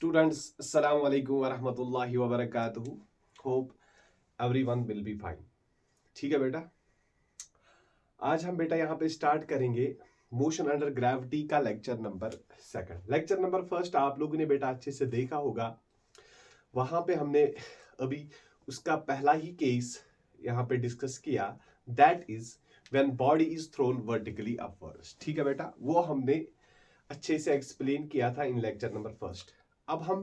Students, Assalamu alaikum wa rahmatullahi wa barakatuhu. Hope everyone will be fine. ठीक है बेटा, आज हम बेटा यहाँ पे स्टार्ट करेंगे मोशन अंडर ग्रेविटी का lecture number second. Lecture number first आप लोगों ने बेटा अच्छे से देखा होगा, वहां पे हमने अभी उसका पहला ही केस यहाँ पे डिस्कस किया, that is when body is thrown vertically upwards. ठीक है बेटा, वो हमने अच्छे से एक्सप्लेन किया था इन लेक्चर नंबर फर्स्ट। अब हम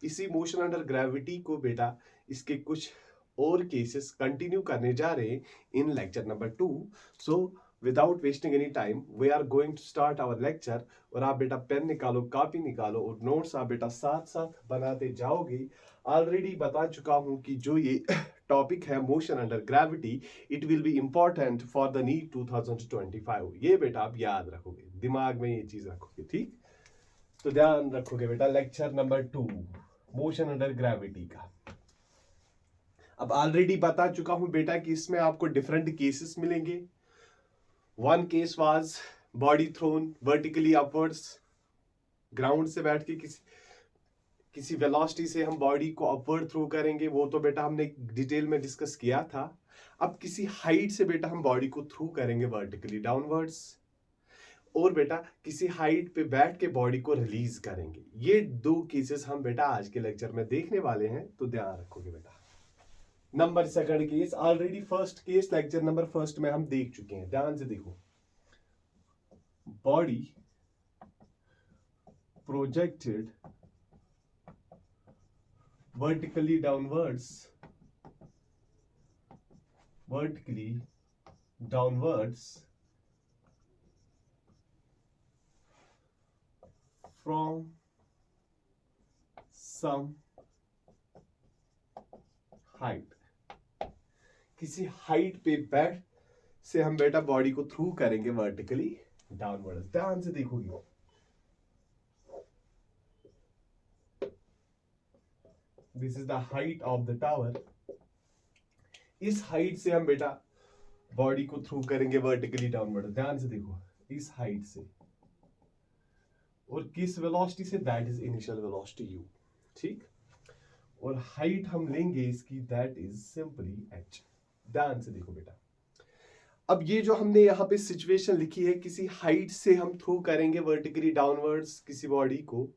इसी मोशन अंडर ग्रेविटी को बेटा इसके कुछ और केसेस कंटिन्यू करने जा रहे हैं in lecture number 2। So without wasting any time we are going to start our lecture. और आप बेटा पेन निकालो, कॉपी निकालो और नोट्स आप बेटा साथ साथ बनाते जाओगे। ऑलरेडी बता चुका हूं कि जो ये टॉपिक है motion under gravity, it will be important for the NEET 2025। ये बेटा आप याद रखोगे, दिमाग में ये चीज रखोगे, ठीक? तो ध्यान रखोगे बेटा lecture number 2 motion under gravity का। अब ऑलरेडी बता चुका हूं बेटा कि इसमें आपको डिफरेंट केसेस मिलेंगे। One case was body thrown vertically upwards, ground से बैठ के किसी वेलोसिटी से हम बॉडी को अपवर्ड थ्रो करेंगे, वो तो बेटा हमने डिटेल में डिस्कस किया था। अब किसी हाइट से बेटा हम बॉडी को थ्रो करेंगे वर्टिकली डाउनवर्ड्स, और बेटा किसी हाइट पे बैठ के बॉडी को रिलीज करेंगे। ये दो केसेस हम बेटा आज के लेक्चर में देखने वाले हैं, तो ध्यान रखोगे बेटा। Number second case, already first case lecture number first में हम देख चुके हैं, ध्यान से देखो। Body projected vertically downwards from some height। किसी हाइट पे बैठ से हम बेटा बॉडी को थ्रू करेंगे वर्टिकली डाउनवर्ड्स। ध्यान से देखोगे, this is the height of the tower. इस हाइट से हम बेटा बॉडी को थ्रू करेंगे वर्टिकली डाउनवर्ड। ध्यान से देखो, इस हाइट से, और किस वेलोसिटी से, that is initial velocity u, ठीक? और हाइट हम लेंगे इसकी, दैट इज सिंपली h। ध्यान से देखो बेटा, अब ये जो हमने यहाँ पे सिचुएशन लिखी है, किसी हाइट से हम थ्रू करेंगे वर्टिकली डाउनवर्ड्स किसी बॉडी को।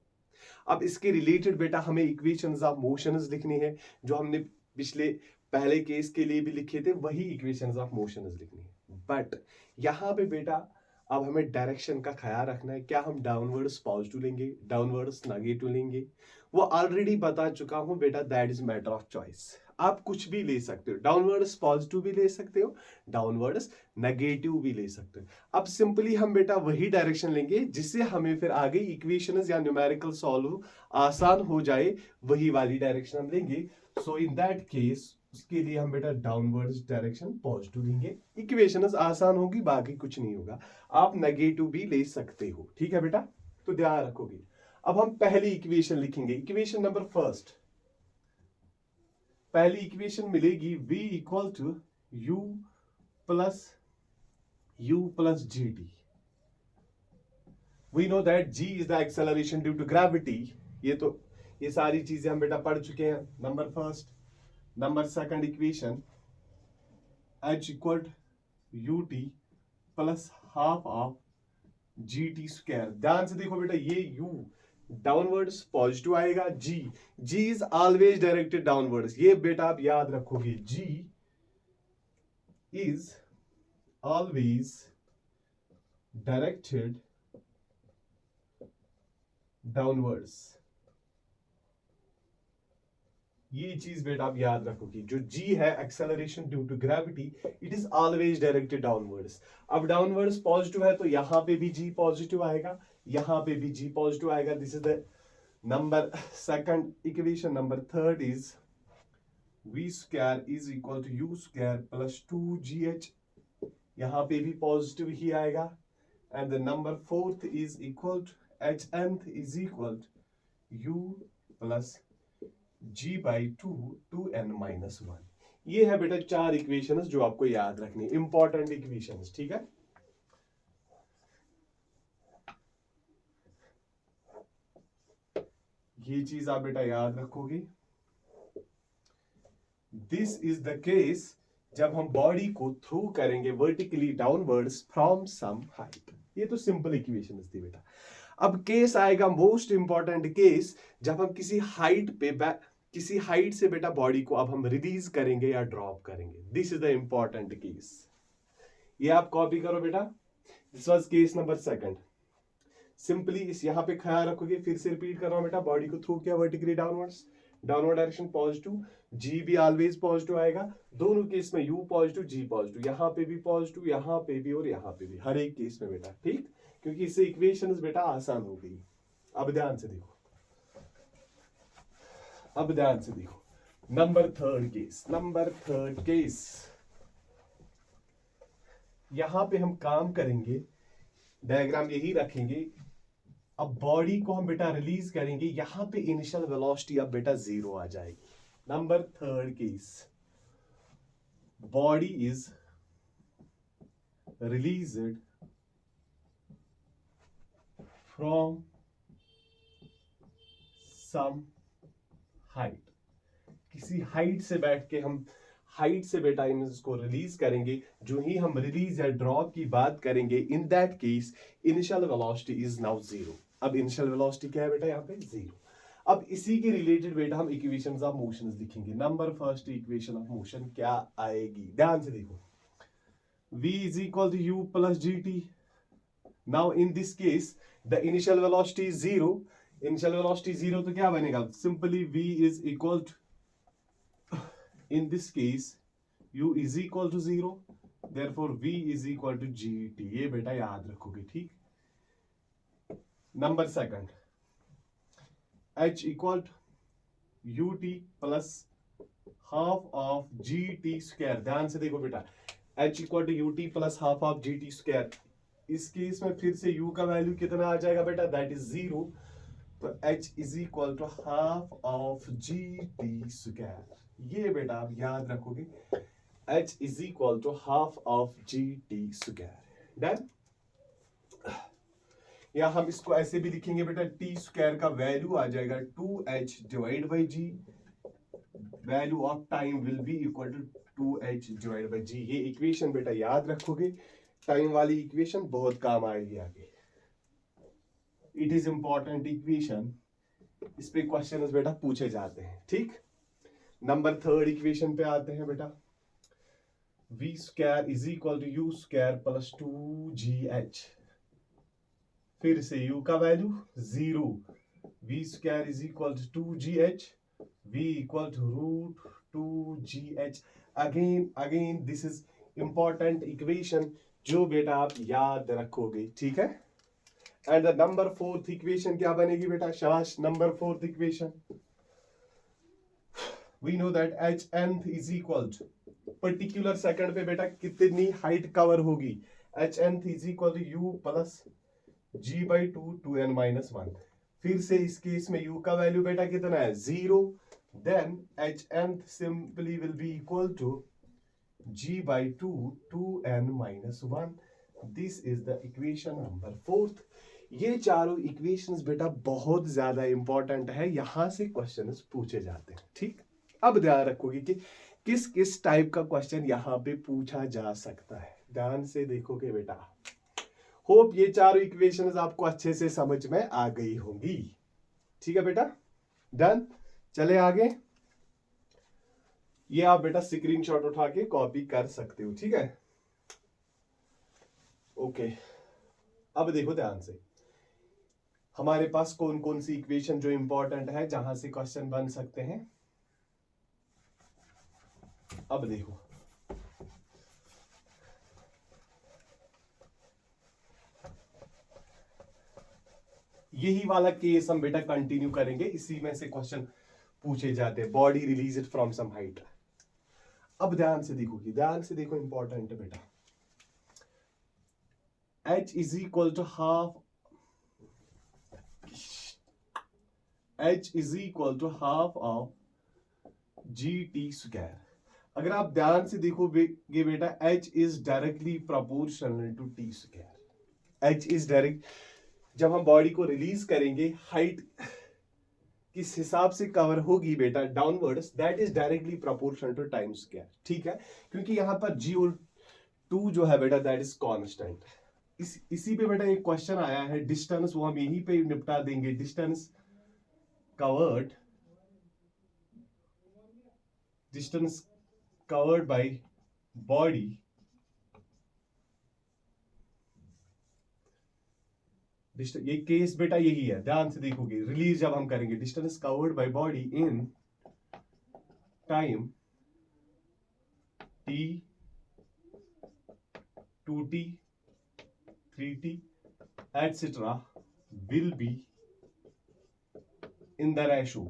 अब इसके रिलेटेड बेटा हमें इक्वेशंस ऑफ मोशंस लिखनी है, जो हमने पिछले पहले केस के लिए भी लिखे थे, वही इक्वेशंस ऑफ मोशंस लिखनी है। बट यहाँ पे बेटा अब हमें डायरेक्शन का ख्याल रखना है। क्या हम डाउनवर्ड्स पॉजिटिव लेंगे, डाउनवर्ड्स नेगेटिव लेंगे, वो ऑलरेडी बता चुका हूं बेटा, that is matter of choice. आप कुछ भी ले सकते हो, डाउनवर्ड्स पॉजिटिव भी ले सकते हो, डाउनवर्ड्स नेगेटिव भी ले सकते हो। अब सिंपली हम बेटा वही डायरेक्शन लेंगे जिससे हमें फिर आगे इक्वेशंस या न्यूमेरिकल सॉल्व आसान हो जाए, वही वाली डायरेक्शन हम लेंगे। सो इन दैट केस उसके लिए हम बेटा डाउनवर्ड्स डायरेक्शन पॉजिटिव लेंगे, इक्वेशंस आसान होगी, बाकी कुछ नहीं होगा। आप नेगेटिव भी ले सकते हो, ठीक है बेटा? तो ध्यान रखोगे। अब हम पहली इक्वेशन लिखेंगे, इक्वेशन नंबर फर्स्ट। पहली इक्वेशन मिलेगी v equal to u plus gt। We know that g is the acceleration due to gravity. ये सारी चीजें हम बेटा पढ़ चुके हैं, number first. Number second equation h equal to ut plus half of gt square. ध्यान से देखो बेटा, ये u डाउनवर्ड्स पॉजिटिव आएगा, g is always directed downwards. ये बेटा आप याद रखोगे, g is always directed downwards. ये चीज बेटा आप याद रखोगे, जो g है acceleration due to gravity, it is always directed downwards. अब डाउनवर्ड्स पॉजिटिव है तो यहां पे भी g पॉजिटिव आएगा, यहां पे भी g पॉजिटिव आएगा। This is the number second equation. Number third is v square is equal to u square plus 2gh, यहां पे भी पॉजिटिव ही आएगा। And the number fourth is equal to hn is equal to u plus g by 2n-1। ये है बेटा चार equations जो आपको याद रखनी, इंपॉर्टेंट इक्वेशंस, ठीक है? ये चीज आप बेटा याद रखोगे। दिस इज द केस जब हम बॉडी को थ्रू करेंगे vertically downwards from some height. ये तो सिंपल इक्वेशन थी बेटा। अब केस आएगा मोस्ट इंपॉर्टेंट केस, जब हम किसी हाइट से बेटा बॉडी को अब हम रिलीज करेंगे या ड्रॉप करेंगे। This is the important case. ये आप कॉपी करो बेटा। This was case number second. Simply इस यहां पे ख्याल रखोगे, फिर से रिपीट कर रहा हूं बेटा। बॉडी को थ्रू किया vertically downwards, downward direction positive, g भी ऑलवेज पॉजिटिव आएगा। दोनों केस में यू पॉजिटिव, जी पॉजिटिव, यहां पे भी पॉजिटिव, यहां पे भी और यहां पे भी, हर एक केस में बेटा। ठीक, क्योंकि इससे इक्वेशंस बेटा आसान हो गई। अब ध्यान से देखो, अब ध्यान से देखो। नंबर थर्ड केस, यहां पे हम काम करेंगे, डायग्राम यही रखेंगे। अब बॉडी को हम बेटा रिलीज करेंगे, यहां पे इनिशियल वेलोसिटी अब बेटा 0 आ जाएगी। Number third case, body is released from some height. किसी हाइट से बैठ के हम हाइट से बेटा इसको रिलीज करेंगे। जो ही हम रिलीज या ड्रॉप की बात करेंगे, in that case initial velocity is now 0। अब इनिशियल वेलोसिटी क्या है बेटा यहाँ पे 0। अब इसी के रिलेटेड बेटा हम इक्वेशंस ऑफ मोशंस लिखेंगे। Number first equation of motion क्या आएगी, ध्यान से देखो। v is equal to u plus gt. Now in this case the initial velocity is 0. Initial velocity 0 तो क्या बनेगा, simply v is equal to, in this case u is equal to 0, therefore v is equal to gt. ये बेटा याद रखोगे। ठीक, number second, h equal to ut plus half of gt square। ध्यान से देखो बेटा, h equal to ut plus half of gt square। इस केस में फिर से u का वैल्यू कितना आ जाएगा बेटा, दैट इज 0। तो h is equal to half of gt square. ये बेटा आप याद रखोगे, h is equal to half of gt square. Done. या हम इसको ऐसे भी लिखेंगे बेटा, t स्क्वायर का वैल्यू आ जाएगा 2h divide by g। Value of time will be equal to 2h divide by g। ये इक्वेशन बेटा याद रखोगे, टाइम वाली इक्वेशन बहुत काम आएगी आगे। इट इज इंपॉर्टेंट इक्वेशन, इस पे क्वेश्चन बेटा पूछे जाते हैं। ठीक, नंबर थर्ड इक्वेशन पे आते हैं बेटा। v square is equal to u square plus 2gh। फिर से u का value 0, v square is equal to 2gh, v equal to root 2gh। Again this is important equation जो बेटा आप याद रखोगे। ठीक है, and the number fourth equation क्या बनेगी बेटा, शाबाश। Number fourth equation, we know that h nth is equal to, particular second पे बेटा कितनी हाइट कवर होगी, h nth is equal to u plus g by 2n-1। फिर से इस केस में u का वैल्यू बेटा कितना है 0, then h nth simply will be equal to g by 2n-1। This is the equation number fourth. ये चारों इक्वेशंस बेटा बहुत ज्यादा इंपॉर्टेंट है, यहां से क्वेश्चंस पूछे जाते हैं। ठीक, अब ध्यान रखोगे कि किस किस टाइप का क्वेश्चन यहां पे पूछा जा सकता है। ध्यान से देखोगे बेटा। होप ये चारों इक्वेशंस आपको अच्छे से समझ में आ गई होंगी। ठीक है बेटा, डन। चले आगे। ये आप बेटा स्क्रीनशॉट उठा के कॉपी कर सकते हो। ठीक है, ओके। अब देखो ध्यान से, हमारे पास कौन कौन सी इक्वेशन जो इंपॉर्टेंट है जहां से क्वेश्चन बन सकते हैं। अब देखो, यही वाला केस हम बेटा कंटिन्यू करेंगे, इसी में से क्वेश्चन पूछे जाते हैं। Body release from some height. अब ध्यान से देखोगे, ध्यान से देखो, इंपॉर्टेंट है बेटा। h is equal to half, h is equal to half of gt square. अगर आप ध्यान से देखोगे बेटा, h is directly proportional to t square. h is direct, जब हम बॉडी को रिलीज करेंगे हाइट किस हिसाब से कवर होगी बेटा downwards, that is directly proportional to time square. ठीक है, क्योंकि यहां पर जी और टू जो है बेटा दैट इज कांस्टेंट। इसी पे बेटा एक क्वेश्चन आया है डिस्टेंस, वो हम यहीं पे निपटा देंगे। डिस्टेंस कवर्ड बाय बॉडी ये केस बेटा यही है, ध्यान से देखोगे। रिलीज जब हम करेंगे, distance covered by body in time t 2t 3t etc will be in the ratio।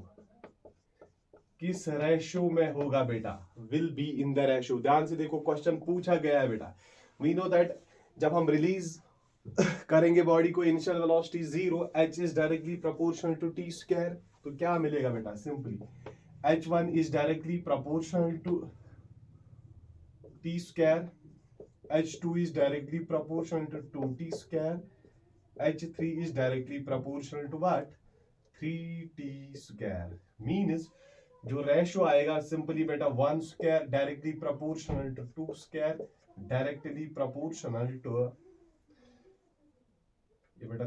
किस रेशो में होगा बेटा, will be in the ratio. ध्यान से देखो, क्वेश्चन पूछा गया है बेटा। वी नो दैट जब हम रिलीज करेंगे बॉडी को, initial velocity 0, h is directly proportional to t square. तो क्या मिलेगा बेटा, simply h1 is directly proportional to t square, h2 is directly proportional to 2t square, h3 is directly proportional to what, 3t square। Means जो ratio आएगा simply बेटा 1 square directly proportional to 2 square directly proportional to, ये बेटा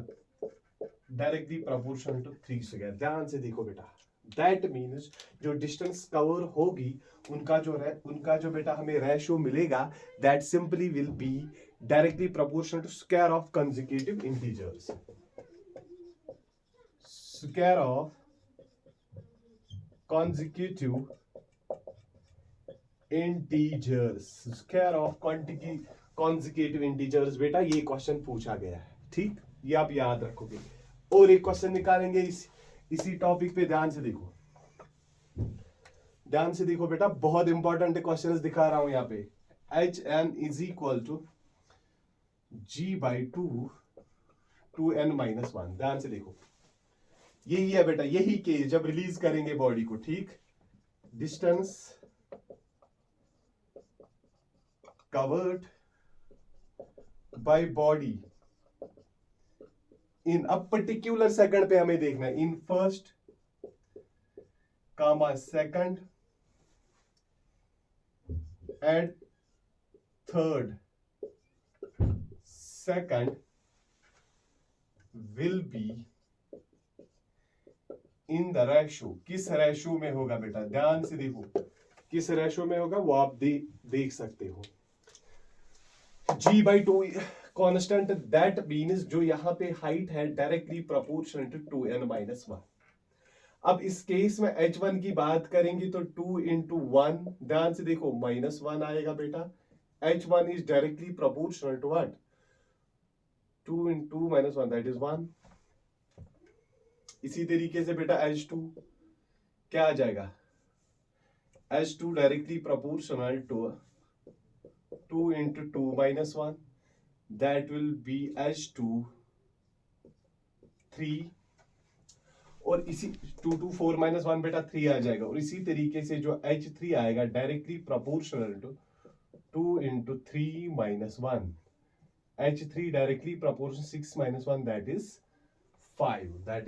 directly proportional to 3 square. ध्यान से देखो बेटा, that means जो डिस्टेंस कवर होगी उनका जो बेटा हमें रेशो मिलेगा, that simply will be directly proportional to square of consecutive integers. Square of consecutive integers, square of consecutive integers बेटा ये क्वेश्चन पूछा गया है। ठीक, ये आप याद रखोगे। और एक क्वेश्चन निकालेंगे इसी टॉपिक पे। ध्यान से देखो बेटा, बहुत इंपॉर्टेंट क्वेश्चन दिखा रहा हूं यहाँ पे। hn is equal to g/2 2n-1। ध्यान से देखो, यही है बेटा, यही केस जब रिलीज करेंगे बॉडी को। ठीक, distance covered by body in a particular second पे हमें देखना है, in first comma second and third second will be in the ratio. किस रेशो में होगा बेटा, ध्यान से देखो, किस रेशो में होगा वो आप देख सकते हो। g/2 कांस्टेंट, दैट मीन्स जो यहां पे हाइट है डायरेक्टली प्रोपोर्शनल टू 2n-1। अब इस केस में h1 की बात करेंगे तो 2 into 1, ध्यान से देखो -1 आएगा बेटा। h1 is directly proportional to what, 2 into -1 that is 1। इसी तरीके से बेटा h2 क्या आ जाएगा, h2 directly proportional to 2 into 2 - 1 that will be h2 3। और इसी 2 to 4 - 1 बेटा 3 आ जाएगा। और इसी तरीके से जो h3 आएगा directly proportional to 2 into 3 - 1 h3 directly proportional 6 - 1 that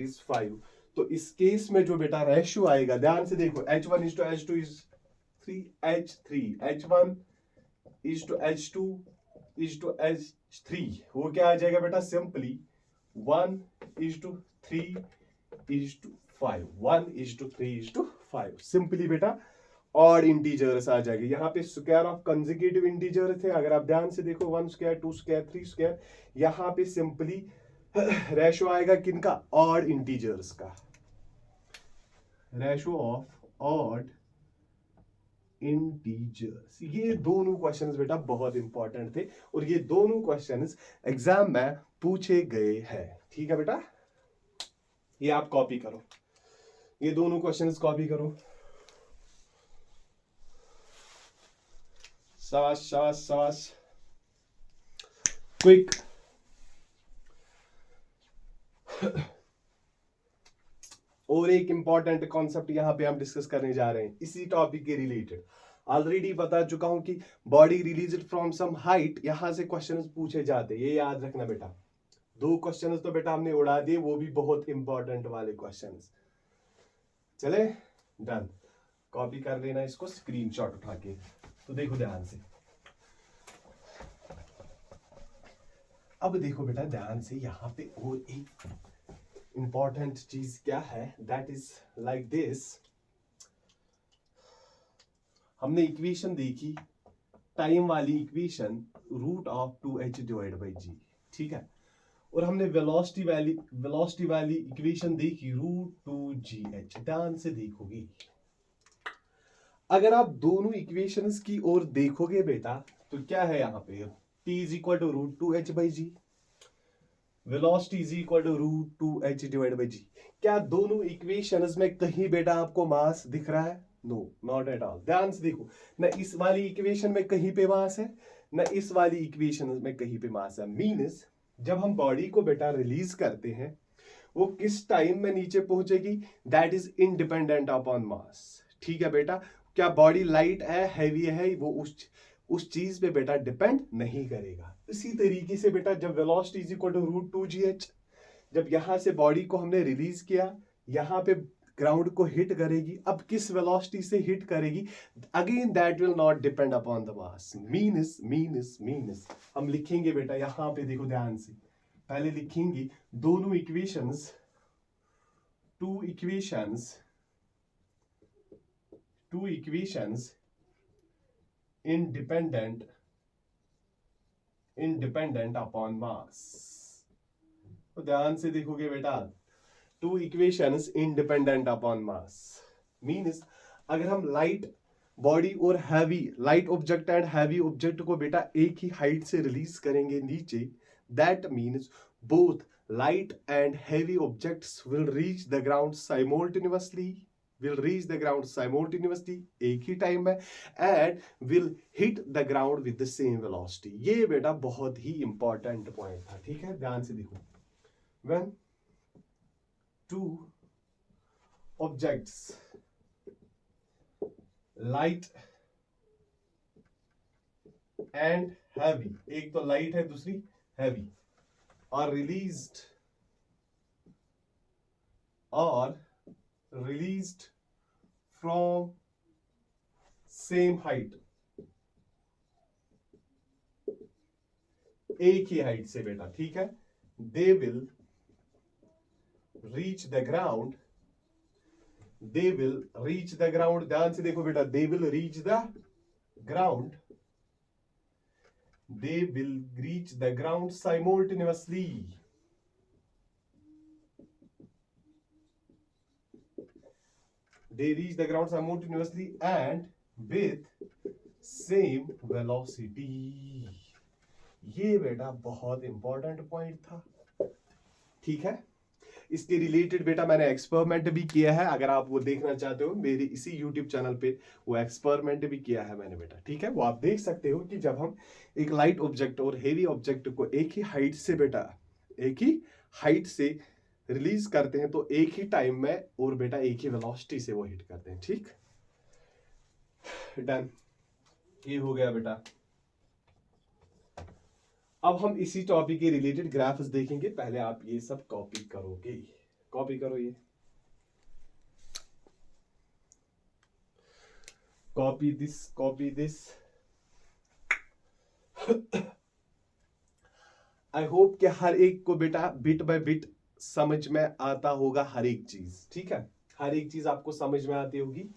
is 5। तो इस केस में जो बेटा रेशियो आएगा, ध्यान से देखो, h1 is to h2 is 3h3, h1 is to h2 is to h3, वो क्या आ जाएगा बेटा, simply 1 is to 3 is to 5, 1 is to 3 is to 5। Simply बेटा ऑड इंटीजर्स आ जाएंगे। यहाँ पे स्क्वायर ऑफ कंसेक्यूटिव इंटीजर थे, अगर आप ध्यान से देखो 1 स्क्वायर 2 स्क्वायर 3 स्क्वायर, यहाँ पे सिंपली रेशो आएगा किनका, ऑड इंटीजर्स का। रेशो ऑफ ऑड इंटीजर्स, ये दोनों क्वेश्चंस बेटा बहुत इंपॉर्टेंट थे और ये दोनों क्वेश्चंस एग्जाम में पूछे गए हैं। ठीक है बेटा, ये आप कॉपी करो, ये दोनों क्वेश्चंस कॉपी करो। शाबाश शाबाश शाबाश। क्विक, और एक इंपॉर्टेंट कॉन्सेप्ट यहां पे हम डिस्कस करने जा रहे हैं इसी टॉपिक के रिलेटेड। ऑलरेडी बता चुका हूं कि body released from some height, यहां से क्वेश्चंस पूछे जाते, ये याद रखना बेटा। 2 क्वेश्चंस तो बेटा हमने उड़ा दिए, वो भी बहुत इंपॉर्टेंट वाले क्वेश्चंस। चले, डन। कॉपी कर लेना इसको, स्क्रीनशॉट उठा के। तो देखो ध्यान से, अब देखो बेटा ध्यान से, यहाँ पे और एक इंपॉर्टेंट चीज क्या है, दैट इज लाइक दिस। हमने इक्वेशन देखी, टाइम वाली equation, root of 2h divide by g, ठीक है। और हमने वेलोसिटी वाली इक्वेशन देखी, रूट 2gh। ध्यान से देखोगे, अगर आप दोनों इक्वेशंस की ओर देखोगे बेटा, तो क्या है यहाँ पे, t is equal to root 2h by g, velocity is equal to root 2h divide by g. क्या दोनों इक्वेशंस में कहीं बेटा आपको मास दिख रहा है? No, not at all. ध्यान से देखो, न इस वाली इक्वेशन में कहीं पे मास है, न इस वाली इक्वेशन में कहीं पे मास है। मीन्स जब हम बॉडी को बेटा रिलीज करते हैं, वो किस टाइम में नीचे पहुंचेगी, that is independent upon mass, ठीक है बेटा। क्या बॉडी लाइट है, हैवी है, वो उस चीज पे बेटा डिपेंड नहीं करेगा। इसी तरीके से बेटा जब velocity is equal to root 2gh, जब यहां से बॉडी को हमने रिलीज किया, यहां पे ग्राउंड को हिट करेगी, अब किस वेलोसिटी से हिट करेगी, again that will not depend upon the mass. मीनस हम लिखेंगे बेटा, यहां पे देखो ध्यान से, पहले लिखेंगे दोनों equations, two equations independent upon mass. तो ध्यान से देखोगे बेटा, two equations independent upon mass. Means अगर हम लाइट बॉडी और heavy, light object and heavy object को बेटा एक ही हाइट से रिलीज करेंगे नीचे, that means both light and heavy objects will reach the ground simultaneously, एक ही टाइम में, and will hit the ground with the same velocity। ये बेटा बहुत ही इंपॉर्टेंट पॉइंट था, ठीक है। ध्यान से देखो, when two objects, light and heavy, एक तो लाइट है दूसरी heavy, are released from same height, एक ही हाइट से बेटा, ठीक है। they will reach the ground, ध्यान से देखो बेटा, they will reach the ground simultaneously, and with same velocity। ये बेटा बहुत इंपॉर्टेंट पॉइंट था, ठीक है। इसके रिलेटेड बेटा मैंने एक्सपेरिमेंट भी किया है, अगर आप वो देखना चाहते हो मेरे इसी यूट्यूब चैनल पे वो एक्सपेरिमेंट भी किया है मैंने बेटा, ठीक है। वो आप देख सकते हो कि जब हम एक लाइट ऑब्जेक्ट और हेवी ऑब्जेक्ट को एक ही हाइट से रिलीज करते हैं, तो एक ही टाइम में और बेटा एक ही वेलोसिटी से वो हिट करते हैं, ठीक। डन, ये हो गया बेटा। अब हम इसी टॉपिक के रिलेटेड ग्राफ्स देखेंगे। पहले आप ये सब कॉपी करोगे, कॉपी करो, ये कॉपी दिस। आई होप कि हर एक को बेटा बिट बाय बिट समझ में आता होगा, हर एक चीज, ठीक है। हर एक चीज आपको समझ में आती होगी।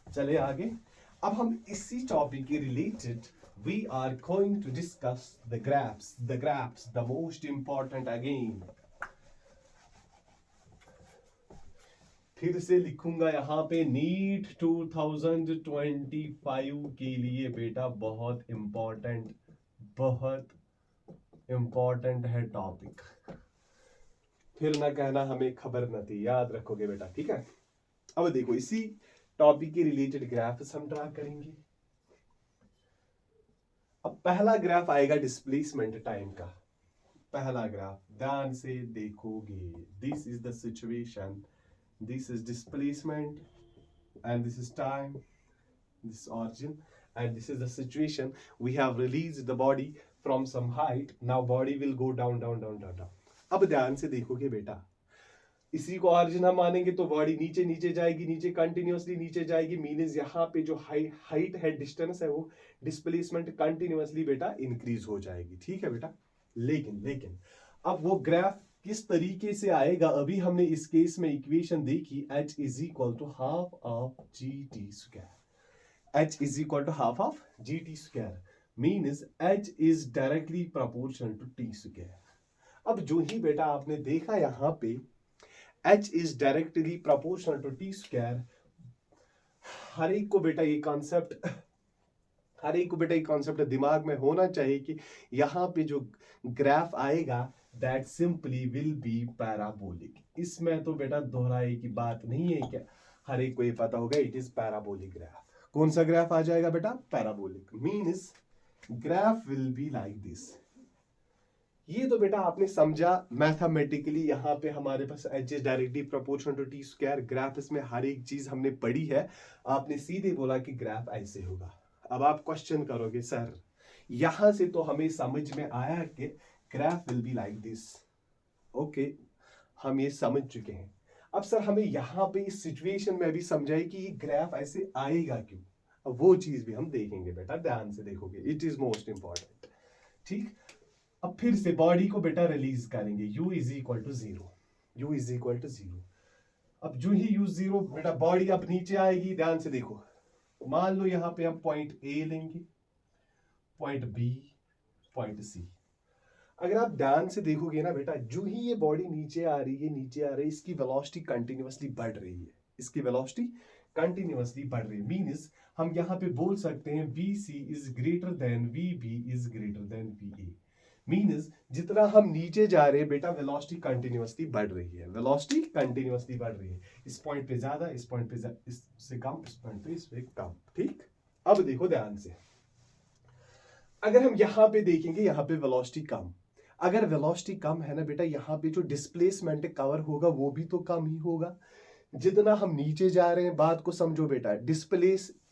चले आगे, अब हम इसी टॉपिक के related we are going to discuss the graphs, the most important again। फिर से लिखूंगा यहाँ पे, नीट 2025 के लिए बेटा बहुत इंपॉर्टेंट है टॉपिक। फिर ना कहना हमें खबर न थी, याद रखोगे बेटा, ठीक है। अब देखो, इसी टॉपिक के रिलेटेड ग्राफ्स हम ड्रा करेंगे। अब पहला ग्राफ आएगा डिस्प्लेसमेंट टाइम का, पहला ग्राफ ध्यान से देखोगे। This is the situation, this is displacement and this is time, this origin and this is the situation। we have released the body from some height, now body will go down। अब ध्यान से देखोगे बेटा, इसी को origin हम मानेंगे तो बॉडी नीचे नीचे जाएगी, नीचे कंटिन्यूअसली नीचे जाएगी, मीन्स यहाँ पे जो हाइट है, डिस्टेंस है, वो डिस्प्लेसमेंट कंटिन्यूअसली बेटा इंक्रीज हो जाएगी। ठीक है बेटा, लेकिन अब वो ग्राफ किस तरीके से आएगा, अभी हमने इस केस में इक्वेशन देखी, h is equal to half of g t square. h is equal to half of g t square means h is directly proportional to T square. अब जो ही बेटा आपने देखा यहाँ पे h is directly proportional to T square, हर एक को बेटा ये कॉन्सेप्ट दिमाग में होना चाहिए कि यहाँ पे जो ग्राफ आएगा that simply will B parabolic. इसमें तो बेटा दोहराए की बात नहीं है, क्या हर एक को ये पता होगा, इट इज पैराबोलिक ग्राफ। कौन सा ग्राफ आ जाएगा बेटा? Parabolic. Means graph will be like this. ये तो बेटा आपने समझा मैथमेटिकली, यहाँ पे हमारे पास h is directly proportional to T square. Graph इसमें हर एक चीज हमने पढ़ी है, आपने सीधे बोला कि ग्राफ ऐसे होगा। अब आप क्वेश्चन करोगे सर यहां से तो हमें समझ में आया कि graph will be like this. Okay, हम ये समझ चुके हैं। अब सर हमें यहाँ पे इस सिचुएशन में भी समझाए कि ये ग्राफ ऐसे आएगा क्यों, अब वो चीज भी हम देखेंगे बेटा, ध्यान से देखोगे, इट इज मोस्ट इंपॉर्टेंट। ठीक, अब फिर से बॉडी को बेटा रिलीज करेंगे, u is equal to zero. अब जो ही u जीरो बेटा बॉडी अब नीचे आएगी, ध्यान से देखो, मान लो यहाँ पे हम पॉइंट A लेंगे, पॉइंट B, पॉइंट C। अगर आप ध्यान से देखोगे ना बेटा, जो ही ये बॉडी नीचे आ रही है, इसकी वेलोसिटी कंटिन्यूअसली बढ़ रही है, मींस हम यहाँ पे बोल सकते हैं VC is greater than VB is greater than VA। Means जितना हम नीचे जा रहे हैं बेटा वेलोसिटी कंटिन्यूअसली बढ़ रही है। इस पॉइंट पे ज्यादा, इस पॉइंट पे इससे कम, इस पॉइंट पे इससे कम। ठीक, अब देखो ध्यान से, अगर हम यहाँ पे देखेंगे, यहाँ पे वेलोसिटी कम, अगर वेलोसिटी कम है ना बेटा, यहाँ पे जो डिस्प्लेसमेंट कवर होगा वो भी तो कम ही होगा। जितना हम नीचे जा रहे हैं, बात को समझो बेटा,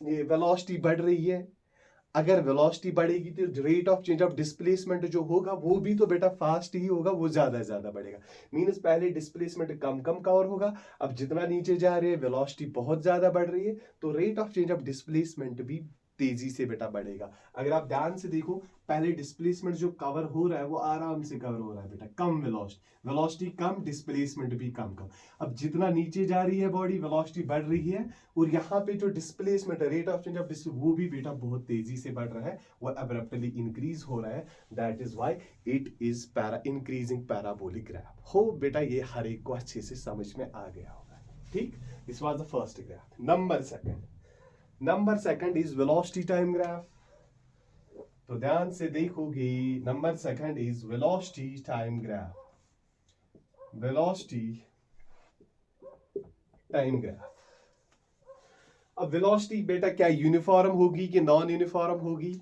वेलोसिटी बढ़ रही है, अगर वेलोसिटी बढ़ेगी तो rate of change of displacement जो होगा वो भी तो बेटा फास्ट ही होगा, वो ज्यादा बढ़ेगा। मींस पहले डिस्प्लेसमेंट कम कवर होगा, अब जितना नीचे जा रहे हैं वेलोसिटी बहुत ज्यादा बढ़ रही है, तो rate of change of displacement भी तेजी से बेटा बढ़ेगा। अगर आप ध्यान से देखो, पहले डिस्प्लेसमेंट जो कवर हो रहा है वो आराम से कवर हो रहा है बेटा, कम वेलोसिटी कम, डिस्प्लेसमेंट भी कम। अब जितना नीचे जा रही है बॉडी, वेलोसिटी बढ़ रही है, और यहाँ पे जो displacement rate of change of वो भी बेटा बहुत तेजी से बढ़ रहा है, वो अब्रप्टली इंक्रीज हो रहा है। That is why it is increasing parabolic graph. हो बेटा ये हर एक को अच्छे से समझ में आ गया होगा। ठीक, this was the first graph. Number second is velocity time graph. तो ध्यान से देखोगे, number second is velocity time graph. अब वेलोसिटी बेटा क्या यूनिफॉर्म होगी कि नॉन यूनिफॉर्म होगी?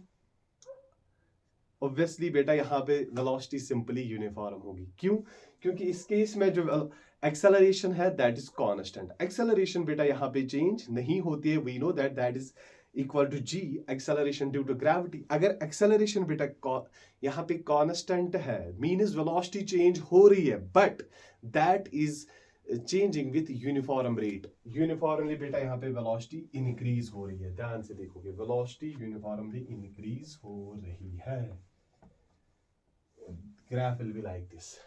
ऑब्वियसली बेटा यहाँ पे वेलोसिटी सिंपली यूनिफॉर्म होगी। क्यों? क्योंकि इस केस में जो एक्सेलरेशन है दैट इज कांस्टेंट। एक्सेलरेशन बेटा यहाँ पे चेंज नहीं होती है, we know that is equal to g acceleration due to gravity. अगर एक्सेलरेशन बेटा यहाँ पे कांस्टेंट है, मींस वेलोसिटी चेंज हो रही है, but that is changing with uniform rate. Uniformly बेटा यहाँ पे वेलोसिटी इंक्रीज हो रही है, ध्यान से देखोगे, वेलोसिटी यूनिफॉर्मली इंक्रीज हो रही है। Graph will be like this.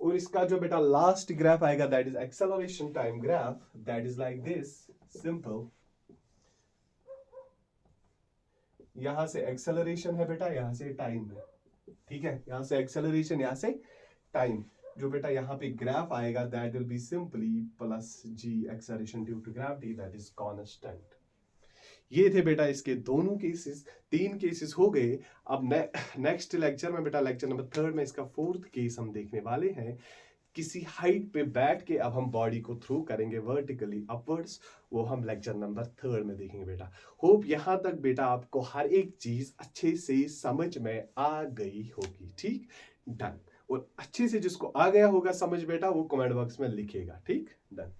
और इसका जो बेटा लास्ट ग्राफ आएगा that is acceleration time graph, that is like this, simple. यहां से एक्सेलरेशन है बेटा, यहां से टाइम है, ठीक है, यहां से एक्सेलरेशन, यहां से टाइम। जो बेटा यहाँ पे ग्राफ आएगा that will be simply plus g acceleration due to gravity, that is constant. ये थे बेटा इसके दोनों केसेस, 3 केसेस हो गए। अब नेक्स्ट लेक्चर में बेटा, लेक्चर नंबर 3 में इसका 4th केस हम देखने वाले हैं। किसी हाइट पे बैठ के अब हम बॉडी को थ्रो करेंगे वर्टिकली अपवर्ड्स, वो हम लेक्चर नंबर 3 में देखेंगे बेटा। होप यहाँ तक बेटा आपको हर एक चीज अच्छे से समझ में आ गई होगी। ठीक, डन। और अच्छे से जिसको आ गया होगा समझ बेटा, वो कमेंट बॉक्स में लिखेगा। ठीक, डन।